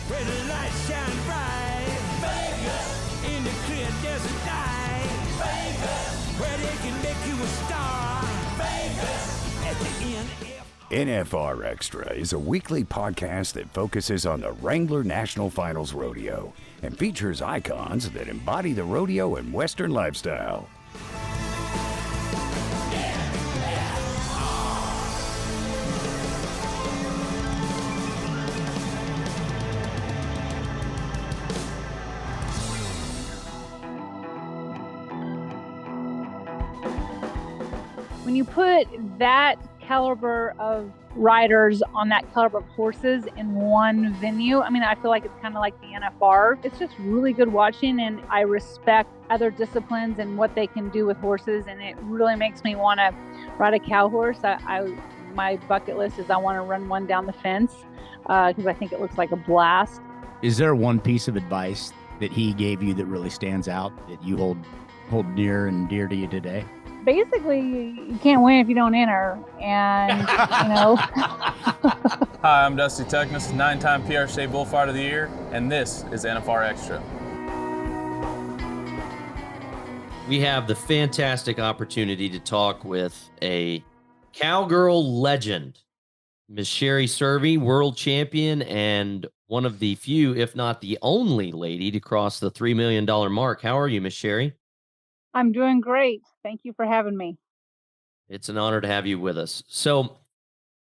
where the lights shine bright. Vegas, in the clear desert night. Vegas, where they can make you a star. Vegas, at the end. NFR Extra is a weekly podcast that focuses on the Wrangler National Finals Rodeo and features icons that embody the rodeo and Western lifestyle. When you put that caliber of riders on that caliber of horses in one venue, I mean, I feel like it's kind of like the NFR. It's just really good watching, and I respect other disciplines and what they can do with horses, and it really makes me want to ride a cow horse. My bucket list is I want to run one down the fence because I think it looks like a blast. Is there one piece of advice that he gave you that really stands out that you hold near and dear to you today? Basically, you can't win if you don't enter, and Hi, I'm Dusty Tuckness, 9-time PRSA Bullfighter of the Year, and this is NFR Extra. We have the fantastic opportunity to talk with a cowgirl legend, Miss Sherry Cervi, world champion, and one of the few, if not the only lady to cross the $3 million mark. How are you, Miss Sherry? I'm doing great. Thank you for having me. It's an honor to have you with us. So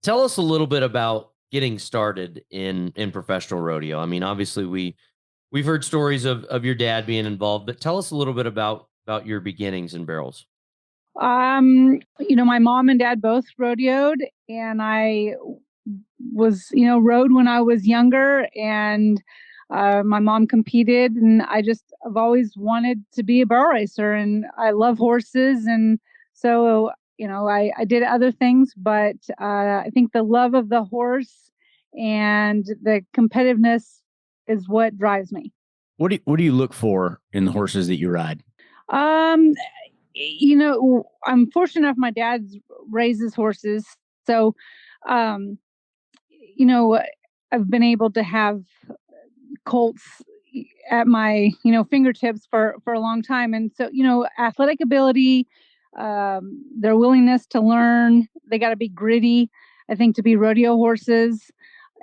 tell us a little bit about getting started in professional rodeo. I mean, obviously we've heard stories of your dad being involved, but tell us a little bit about your beginnings in barrels. My mom and dad both rodeoed, and I was, rode when I was younger, and my mom competed, and I've always wanted to be a barrel racer, and I love horses. And so, I did other things, but I think the love of the horse and the competitiveness is what drives me. What do you look for in the horses that you ride? I'm fortunate enough, my dad raises horses. So, I've been able to have colts at my, fingertips for a long time. And so, athletic ability, their willingness to learn, they got to be gritty, I think, to be rodeo horses.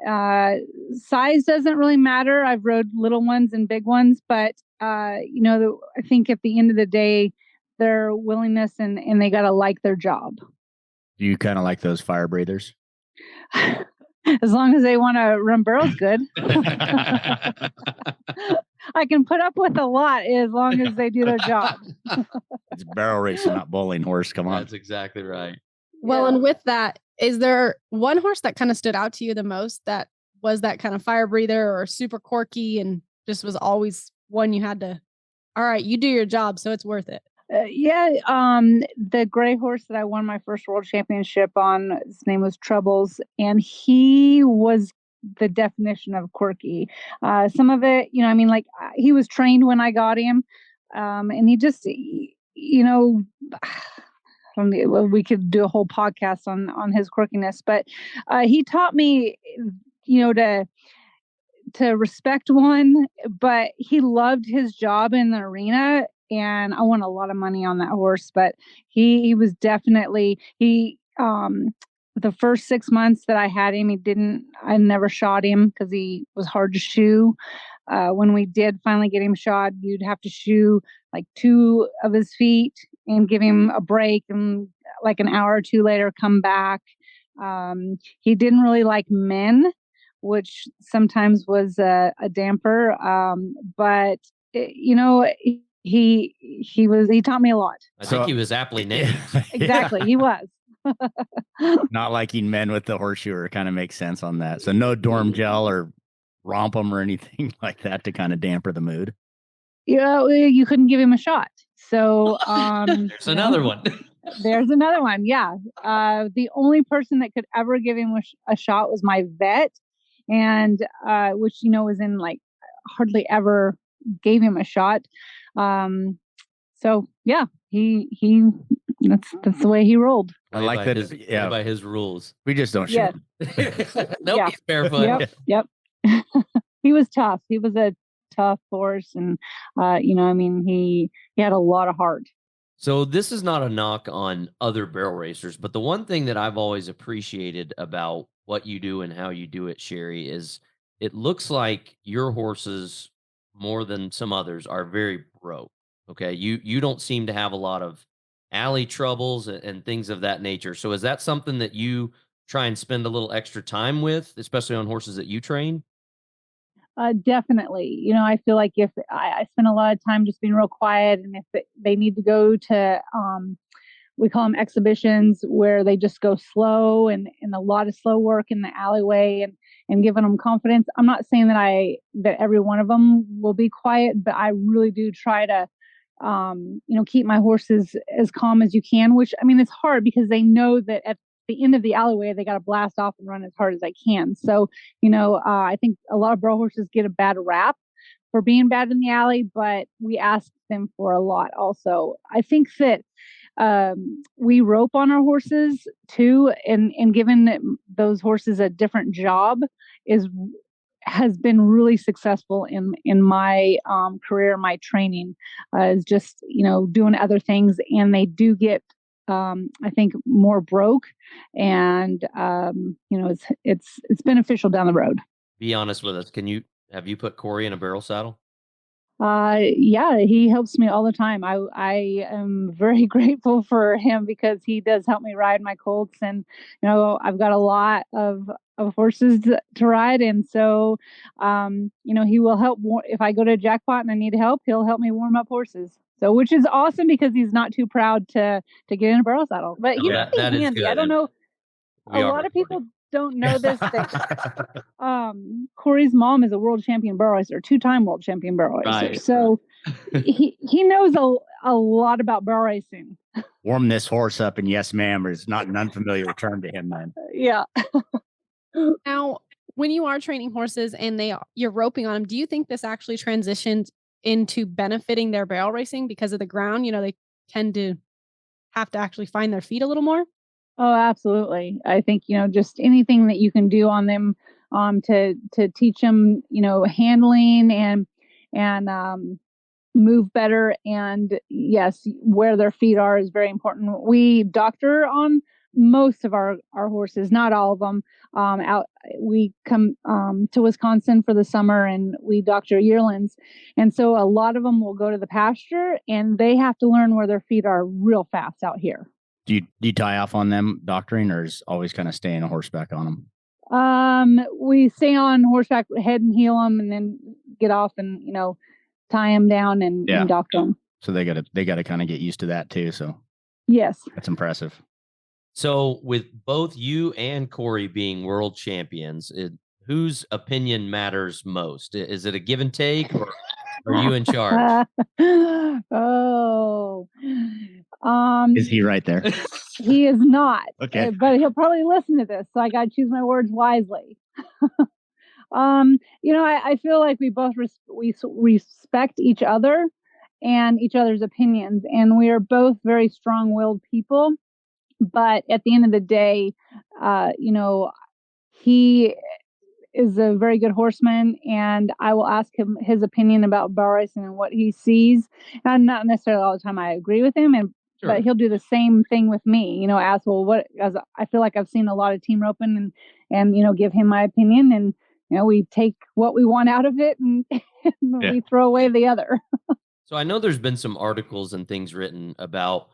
Size doesn't really matter. I've rode little ones and big ones, but, I think at the end of the day, their willingness and they got to like their job. Do you kind of like those fire breathers? As long as they want to run barrels good. I can put up with a lot as long as they do their job. It's barrel racing, not bowling horse. Come on. That's exactly right. Well, and with that, is there one horse that kind of stood out to you the most that was that kind of fire breather or super quirky and just was always one you had to, all right, you do your job, so it's worth it? The gray horse that I won my first world championship on, his name was Troubles, and he was the definition of quirky. Some of it, he was trained when I got him, and he just, we could do a whole podcast on his quirkiness, but he taught me, to respect one, but he loved his job in the arena. And I won a lot of money on that horse, but he was definitely, the first 6 months that I had him, I never shot him because he was hard to shoe. When we did finally get him shod, you'd have to shoe like 2 of his feet and give him a break, and like an hour or 2 later, come back. He didn't really like men, which sometimes was a damper. But he taught me a lot. I think he was aptly named. Exactly. He was. Not liking men with the horseshoer kind of makes sense on that. So no dorm gel or romp 'em or anything like that to kind of damper the mood. You couldn't give him a shot. So there's another one. There's another one. Yeah. The only person that could ever give him a shot was my vet, and which was in like hardly ever gave him a shot. So yeah, he that's the way he rolled. I like that. By his rules. We just don't shoot. Yes. Nope, he's barefoot. Yep. he was tough. He was a tough horse, and he had a lot of heart. So this is not a knock on other barrel racers, but the one thing that I've always appreciated about what you do and how you do it, Sherry, is it looks like your horses, more than some others, are very broke. Okay. You don't seem to have a lot of alley troubles and things of that nature. So is that something that you try and spend a little extra time with, especially on horses that you train? Definitely. I feel like if I spend a lot of time just being real quiet, and if they need to go to, we call them exhibitions, where they just go slow and a lot of slow work in the alleyway, and giving them confidence. I'm not saying that every one of them will be quiet, but I really do try to, keep my horses as calm as you can, which, I mean, it's hard because they know that at the end of the alleyway, they got to blast off and run as hard as I can. So, I think a lot of burro horses get a bad rap for being bad in the alley, but we ask them for a lot also. I think that we rope on our horses too, and giving those horses a different job has been really successful in my career. My training is just doing other things, and they do get I think more broke, and it's beneficial down the road. Be honest with us. Have you put Corey in a barrel saddle? Yeah, he helps me all the time. I am very grateful for him because he does help me ride my colts, and I've got a lot of horses to ride, and so he will help if I go to a jackpot and I need help. He'll help me warm up horses. So, which is awesome because he's not too proud to get in a barrel saddle. But he's pretty handy. I don't know. A lot of people don't know this. That Corey's mom is a world champion barrel racer, 2-time world champion barrel racer. Right. So he knows a lot about barrel racing. Warm this horse up, and yes, ma'am, is not an unfamiliar term to him, then. Yeah. Now, when you are training horses and you're roping on them, do you think this actually transitions into benefiting their barrel racing because of the ground? They tend to have to actually find their feet a little more. Oh, absolutely. I think, just anything that you can do on them to teach them, handling and move better. And yes, where their feet are is very important. We doctor on most of our horses, not all of them. We come to Wisconsin for the summer, and we doctor yearlings. And so a lot of them will go to the pasture, and they have to learn where their feet are real fast out here. Do you tie off on them doctoring, or is always kind of staying a horseback on them? We stay on horseback, head and heel them, and then get off and tie them down and doctor them. So they gotta kind of get used to that too. So yes, that's impressive. So with both you and Corey being world champions, whose opinion matters most? Is it a give and take, or are you in charge? Is he right there? He is not. Okay. But he'll probably listen to this, so I got to choose my words wisely. I feel like we both we respect each other and each other's opinions, and we are both very strong-willed people. But at the end of the day, he is a very good horseman, and I will ask him his opinion about barrel racing and what he sees. And not necessarily all the time I agree with him, but he'll do the same thing with me. Ask, well, as I feel like I've seen a lot of team roping, and give him my opinion, and we take what we want out of it, and we throw away the other. So I know there's been some articles and things written about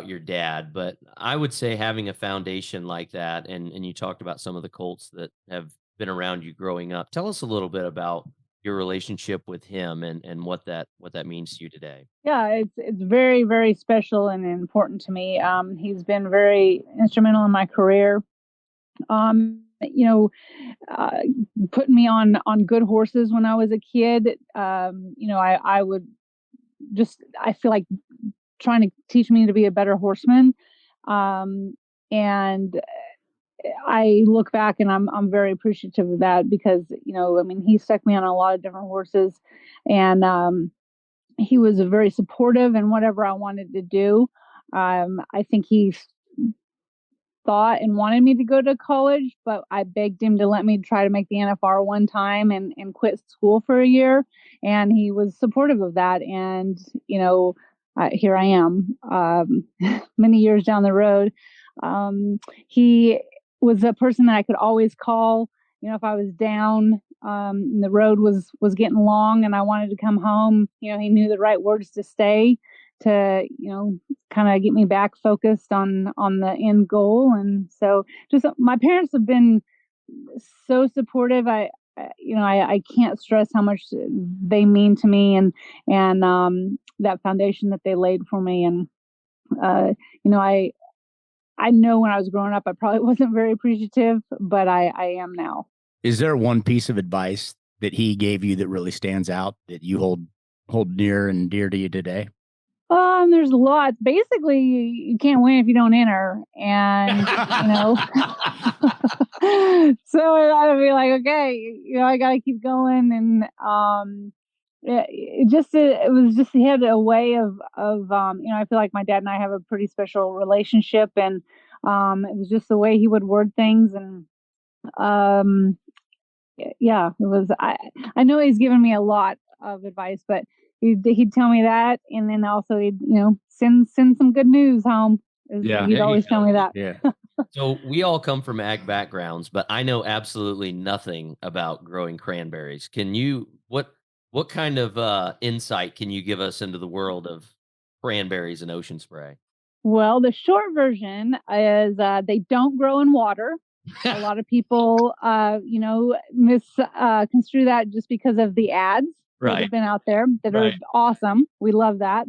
your dad, but I would say having a foundation like that, and you talked about some of the colts that have been around you growing up. Tell us a little bit about your relationship with him and what that means to you today. Yeah, it's very, very special and important to me. He's been very instrumental in my career. Putting me on good horses when I was a kid. I would I feel like trying to teach me to be a better horseman. And I look back and I'm very appreciative of that because, he stuck me on a lot of different horses, and he was very supportive in whatever I wanted to do. I think he thought and wanted me to go to college, but I begged him to let me try to make the NFR one time and quit school for a year. And he was supportive of that. And, here I am, many years down the road. He was a person that I could always call, if I was down, and the road was getting long and I wanted to come home. He knew the right words to say to, kind of get me back focused on the end goal. And so just my parents have been so supportive. I can't stress how much they mean to me and that foundation that they laid for me. And, I know when I was growing up, I probably wasn't very appreciative, but I am now. Is there one piece of advice that he gave you that really stands out that you hold near and dear to you today? There's lots. Basically, you can't win if you don't enter, and so I'd be like, okay, I got to keep going, and it was just he had a way of I feel like my dad and I have a pretty special relationship, and it was just the way he would word things, and yeah, it was. I know he's given me a lot of advice, but he'd tell me that, and then also he'd send some good news home. He'd always tell me that. Yeah. So we all come from ag backgrounds, but I know absolutely nothing about growing cranberries. Can you what kind of insight can you give us into the world of cranberries and ocean spray? Well, the short version is they don't grow in water. A lot of people, misconstrue that just because of the ads that have been out there that are awesome. We love that.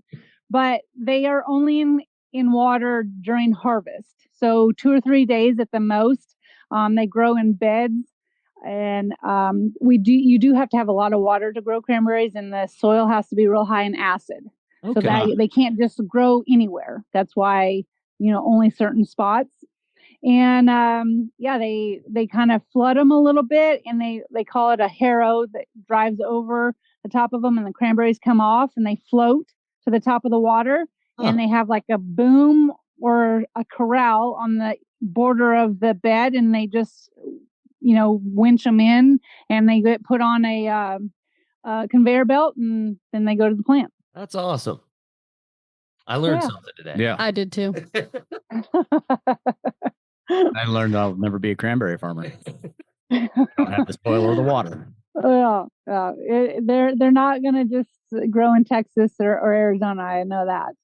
But they are only in water during harvest. So 2 or 3 days at the most. They grow in beds. And you do have to have a lot of water to grow cranberries, and the soil has to be real high in acid. Okay. So that they can't just grow anywhere. That's why, only certain spots. And they kind of flood them a little bit, and they call it a harrow that drives over the top of them, and the cranberries come off and they float to the top of the water. And they have like a boom or a corral on the border of the bed, and they just winch them in, and they get put on a conveyor belt, and then they go to the plant. That's awesome. I learned something today. Yeah, I did too. I learned I'll never be a cranberry farmer. I don't have the soil or the water. They're not going to just grow in Texas or Arizona. I know that.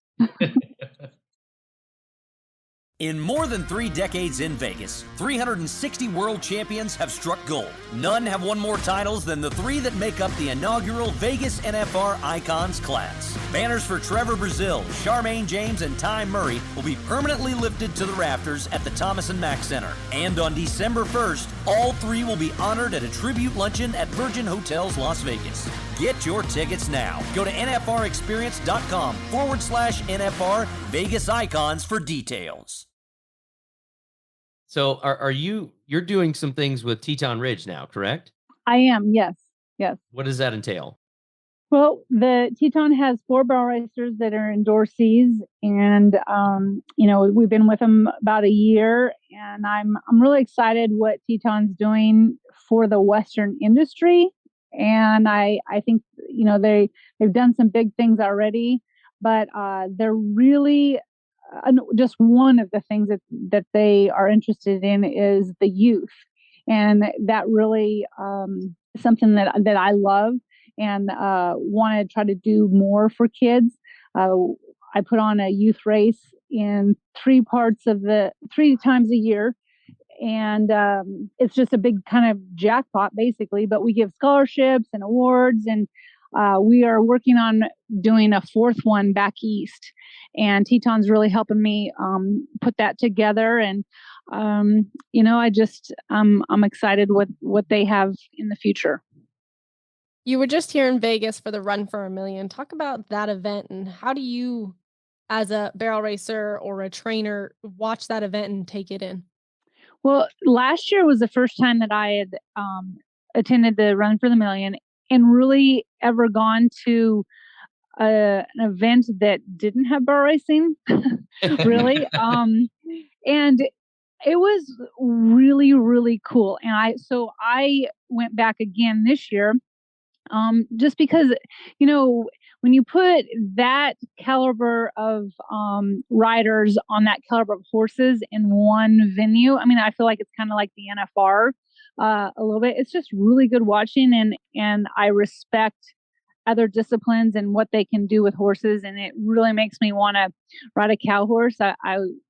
In more than 3 decades in Vegas, 360 world champions have struck gold. None have won more titles than the 3 that make up the inaugural Vegas NFR Icons class. Banners for Trevor Brazile, Charmaine James, and Ty Murray will be permanently lifted to the rafters at the Thomas & Mack Center. And on December 1st, all 3 will be honored at a tribute luncheon at Virgin Hotels Las Vegas. Get your tickets now. Go to nfrexperience.com/NFR Vegas Icons for details. So you're doing some things with Teton Ridge now, correct? I am, yes. What does that entail? Well, the Teton has 4 barrel racers that are endorsees, and we've been with them about a year, and I'm really excited what Teton's doing for the Western industry. And I think they've done some big things already, but they're really just one of the things that they are interested in is the youth, and that really something that I love and want to try to do more for kids. I put on a youth race in 3 times a year. And it's just a big kind of jackpot, basically. But we give scholarships and awards, and we are working on doing a 4th one back east. And Teton's really helping me put that together. And I'm excited with what they have in the future. You were just here in Vegas for the Run for a Million. Talk about that event, and how do you, as a barrel racer or a trainer, watch that event and take it in? Well, last year was the first time that I had attended the Run for the Million and really ever gone to an event that didn't have barrel racing, really. And It was really, really cool. And I went back again this year, just because, when you put that caliber of riders on that caliber of horses in one venue, I mean, I feel like it's kind of like the NFR a little bit. It's just really good watching, and I respect other disciplines and what they can do with horses, and it really makes me want to ride a cow horse.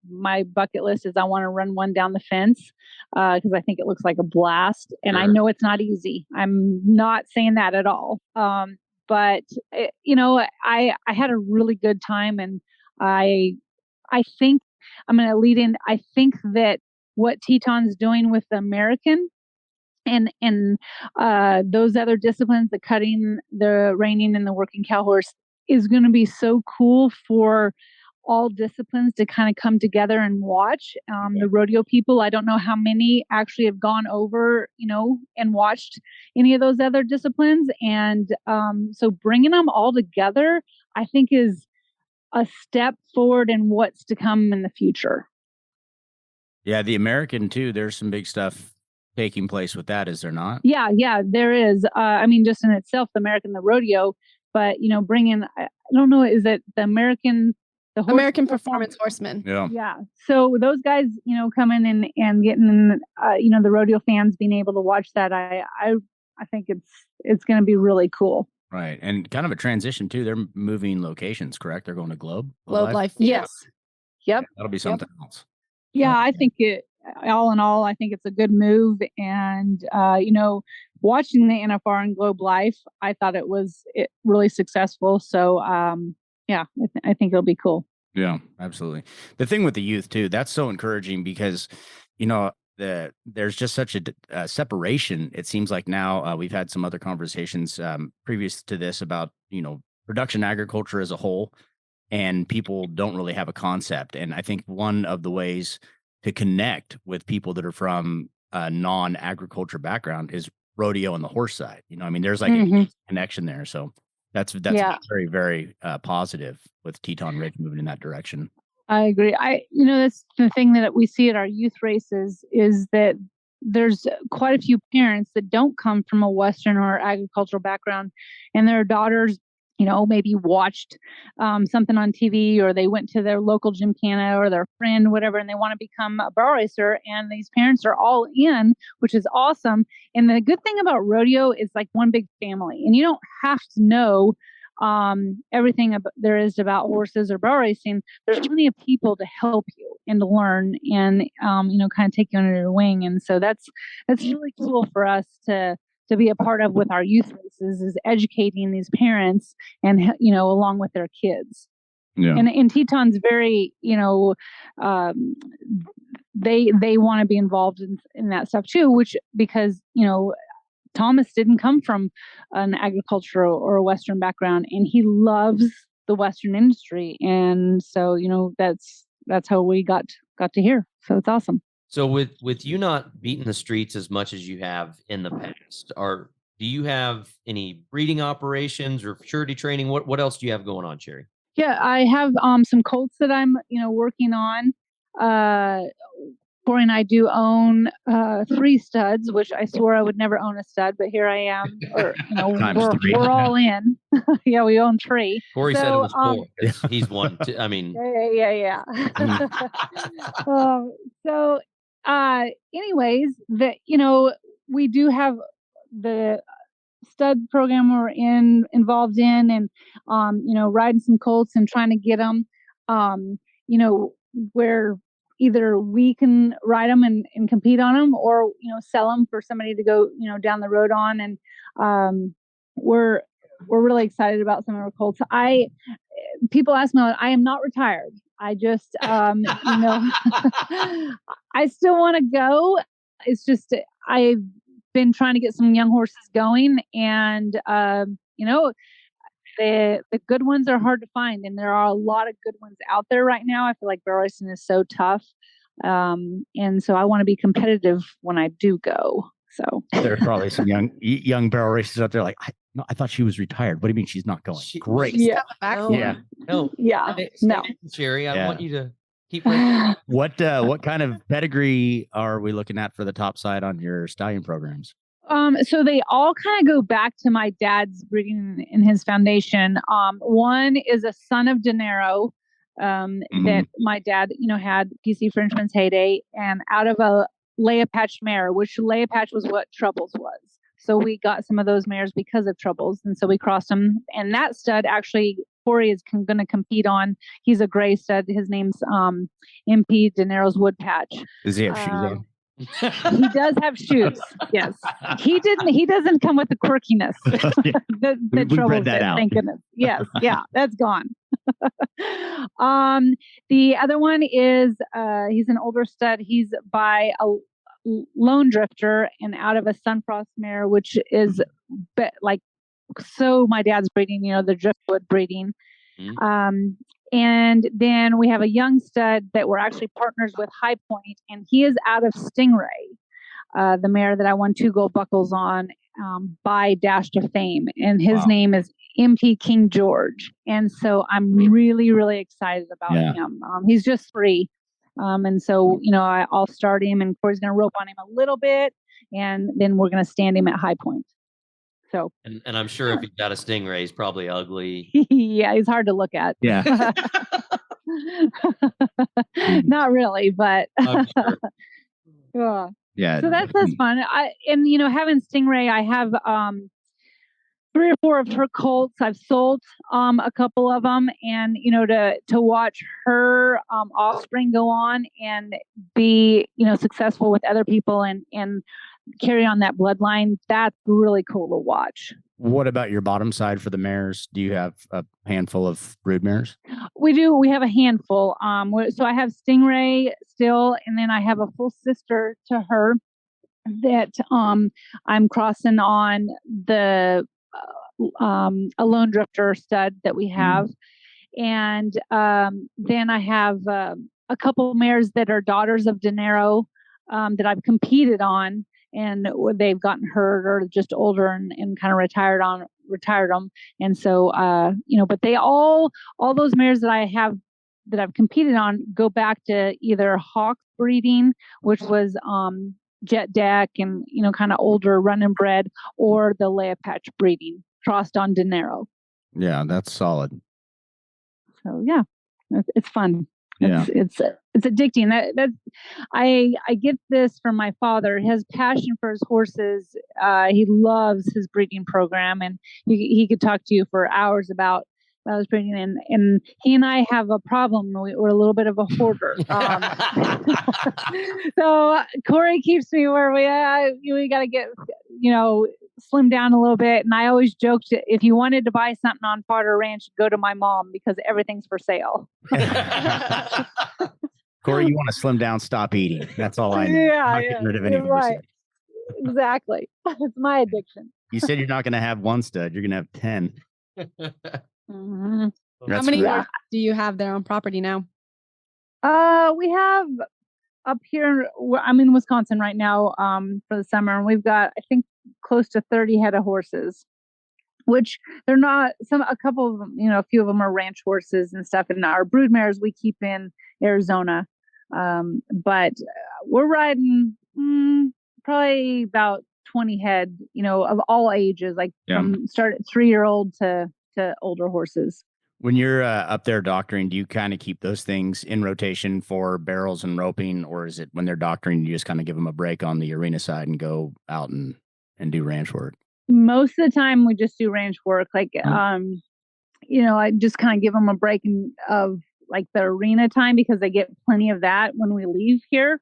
My bucket list is I want to run one down the fence because I think it looks like a blast, and I know it's not easy. I'm not saying that at all, but I had a really good time, and I think I'm going to lead in. I think that what Teton's doing with the American and those other disciplines, the cutting, the reining, and the working cow horse, is going to be so cool for all disciplines to kind of come together and watch. The rodeo people, I don't know how many actually have gone over, and watched any of those other disciplines. And so bringing them all together, I think, is a step forward in what's to come in the future. Yeah, the American too. There's some big stuff taking place with that, is there not? Yeah, there is. I mean, just in itself, the American, the rodeo, but bringing, I don't know, is it the American, American Performance Horsemen? Yeah. So those guys, coming in and getting, the rodeo fans being able to watch that, I think it's going to be really cool. Right, and kind of a transition too. They're moving locations, correct? They're going to Globe Life. Yes. Yep. That'll be something else. Yeah, I think all in all, I think it's a good move. And, watching the NFR and Globe Life, I thought it was really successful. So, I think it'll be cool. Yeah, absolutely. The thing with the youth too, that's so encouraging because, there's just such a separation. It seems like now we've had some other conversations previous to this about, production agriculture as a whole, and people don't really have a concept. And I think one of the ways to connect with people that are from a non-agriculture background is rodeo on the horse side. There's like a connection there. So that's very, very positive with Teton Ridge moving in that direction. I agree. That's the thing that we see at our youth races is that there's quite a few parents that don't come from a Western or agricultural background, and their daughters, maybe watched something on TV, or they went to their local gymkhana or their friend, whatever, and they want to become a barrel racer. And these parents are all in, which is awesome. And the good thing about rodeo is like one big family, and you don't have to know everything there is about horses or barrel racing. There's plenty of people to help you and to learn and, kind of take you under your wing. And so that's really cool for us to be a part of with our youth races, is educating these parents and, along with their kids. Yeah. And Teton's very, they want to be involved in that stuff too, because Thomas didn't come from an agricultural or a Western background, and he loves the Western industry. And so, that's how we got to here. So it's awesome. So with you not beating the streets as much as you have in the past, do you have any breeding operations or surety training? What else do you have going on, Cherry? Yeah, I have some colts that I'm working on. Corey and I do own 3 studs, which I swore I would never own a stud, but here I am. Or we're all in. Yeah, we own 3. Corey said it was 4. He's 1. I mean, yeah. Anyways, we do have the stud program we're involved in, and riding some colts and trying to get them, where either we can ride them and compete on them, or sell them for somebody to go down the road on. And we're really excited about some of our colts. People ask me, I am not retired. I just I still want to go. It's just I've been trying to get some young horses going, and the good ones are hard to find, and there are a lot of good ones out there right now. I feel like barrel racing is so tough, and so I want to be competitive when I do go. So there's probably some young barrel racers out there like, I thought she was retired. What do you mean she's not going? Great. Yeah. No. Yeah. No. Cherry, I want you to Keep right. What kind of pedigree are we looking at for the top side on your stallion programs? So they all kind of go back to my dad's breeding in his foundation. One is a son of Dinero, that my dad, had PC Frenchman's heyday, and out of a Leia Patch mare, which Leia Patch was what Troubles was. So we got some of those mares because of Troubles, and so we crossed them. And that stud actually, Corey is going to compete on. He's a gray stud. His name's MP Dinero's Wood Patch. Does he have shoes on? He does have shoes. Yes, he didn't. He doesn't come with the quirkiness. the Troubles did. Thank goodness. Yes, yeah, that's gone. The other one is he's an older stud. He's by a lone drifter and out of a Sunfrost mare, which is so my dad's breeding. The driftwood breeding. And then we have a young stud that we're actually partners with, High Point, and he is out of Stingray, the mare that I won 2 gold buckles on by Dash to Fame. And his name is MP King George. And so I'm really, really excited about him. He's just 3. And so, I'll start him, and Corey's going to rope on him a little bit, and then we're going to stand him at High Point. So, and I'm sure if he's got a Stingray, he's probably ugly. Yeah, he's hard to look at. Yeah. Not really, but sure. Yeah. So that's fun. Having Stingray, I have 3 or 4 of her colts. I've sold a couple of them, and to watch her offspring go on and be successful with other people and carry on that bloodline, that's really cool to watch. What about your bottom side for the mares? Do you have a handful of brood mares? We do. We have a handful. So I have Stingray still, and then I have a full sister to her that I'm crossing on the a lone drifter stud that we have. And then I have a couple mares that are daughters of Dinero that I've competed on, and they've gotten hurt or just older and kind of retired them. And so, but they all those mares that I have that I've competed on go back to either Hawk breeding, which was Jet Deck and, kind of older run and bred, or the Leia Patch breeding crossed on Dinero. Yeah, that's solid. So yeah, it's fun. Yeah. It's addicting. That I get this from my father. His passion for his horses. He loves his breeding program, and he could talk to you for hours about his breeding. And he and I have a problem. We're a little bit of a hoarder. So Corey keeps me where we got to get slim down a little bit. And I always joked, if you wanted to buy something on Potter Ranch, go to my mom because everything's for sale. Corey, you want to slim down, stop eating. That's all I know. Yeah, I'm not getting rid of any of them. right. Exactly. It's my addiction. You said you're not going to have 1 stud. You're going to have 10. Mm-hmm. How many horses do you have there on property now? We have up here. I'm in Wisconsin right now for the summer, and we've got, I think, close to 30 head of horses, which they're not a couple of them, a few of them are ranch horses and stuff. And our brood mares we keep in Arizona. But we're riding probably about 20 head, of all ages, like from start at 3-year-old to older horses. When you're up there doctoring, do you kind of keep those things in rotation for barrels and roping, or is it when they're doctoring, you just kind of give them a break on the arena side and go out and do ranch work? Most of the time we just do ranch work. Like, I just kind of give them a break of like the arena time because they get plenty of that when we leave here.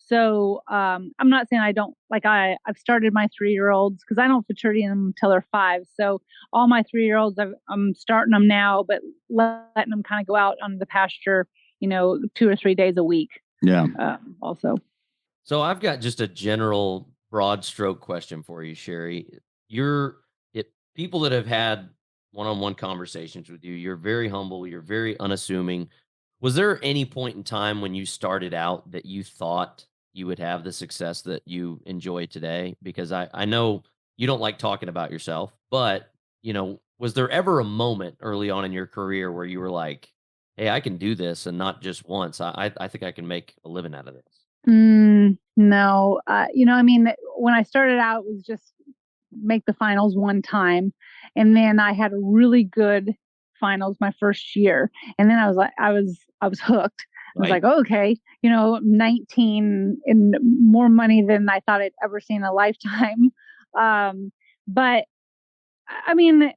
So I'm not saying I don't, like I've started my 3-year-olds because I don't futurity them until they're 5. So all my 3-year-olds, I'm starting them now, but letting them kind of go out on the pasture, 2 or 3 days a week. Yeah. Also. So I've got just a general broad stroke question for you, Sherry. People that have had one-on-one conversations with you, you're very humble, you're very unassuming. Was there any point in time when you started out that you thought you would have the success that you enjoy today? Because I know you don't like talking about yourself, but, was there ever a moment early on in your career where you were like, hey, I can do this, and not just once. I think I can make a living out of this. No, I mean, when I started out, it was just make the finals one time. And then I had a really good finals my first year. And then I was hooked. I was Right. like, okay, 19 and more money than I thought I'd ever seen in a lifetime. But I mean,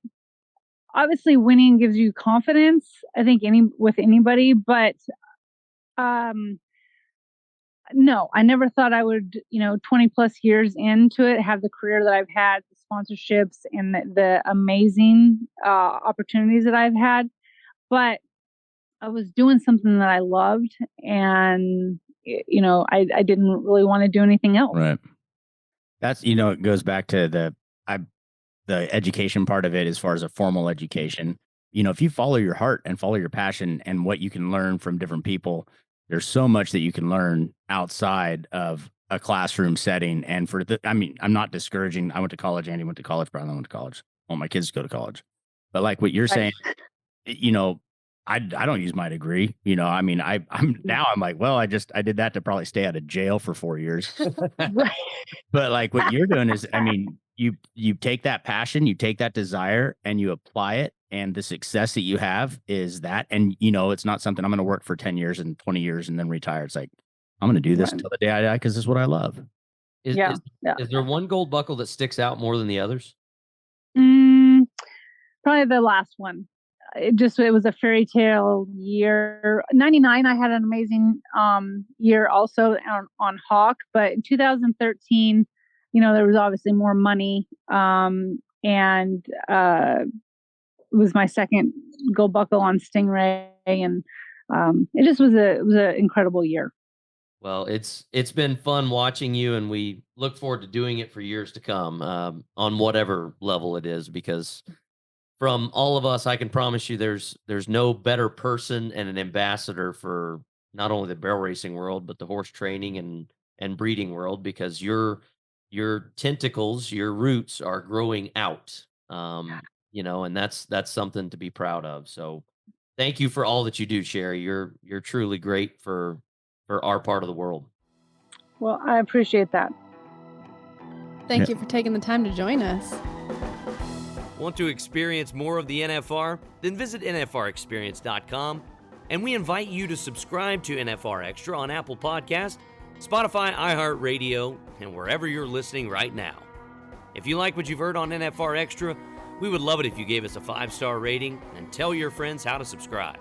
obviously winning gives you confidence, I think with anybody, but, no, I never thought I would, 20 plus years into it, have the career that I've had, the sponsorships and the amazing opportunities that I've had. But I was doing something that I loved, and, I didn't really want to do anything else. Right. That's, it goes back to the education part of it as far as a formal education. If you follow your heart and follow your passion and what you can learn from different people, there's so much that you can learn outside of a classroom setting. And I'm not discouraging. I went to college. Andy went to college. Brian went to college. All my kids go to college. But like what you're saying, I don't use my degree. I'm like, well, I did that to probably stay out of jail for 4 years. Right. But like what you're doing is, you take that passion, you take that desire, and you apply it. And the success that you have is that. And, it's not something I'm going to work for 10 years and 20 years and then retire. It's like, I'm going to do this until the day I die because this is what I love. Is there one gold buckle that sticks out more than the others? Probably the last one. It was a fairy tale year. 99, I had an amazing year also on Hawk, but in 2013, there was obviously more money, and it was my second gold buckle on Stingray, and it just was an incredible year. Well, it's been fun watching you, and we look forward to doing it for years to come, on whatever level it is, because from all of us, I can promise you there's no better person and an ambassador for not only the barrel racing world, but the horse training and breeding world, because your tentacles, your roots are growing out. And that's something to be proud of. So thank you for all that you do, Sherry. You're truly great for our part of the world. Well, I appreciate that. Thank you for taking the time to join us. Want to experience more of the NFR? Then visit NFRexperience.com, and we invite you to subscribe to NFR Extra on Apple Podcasts, Spotify, iHeartRadio, and wherever you're listening right now. If you like what you've heard on NFR Extra, we would love it if you gave us a 5-star rating and tell your friends how to subscribe.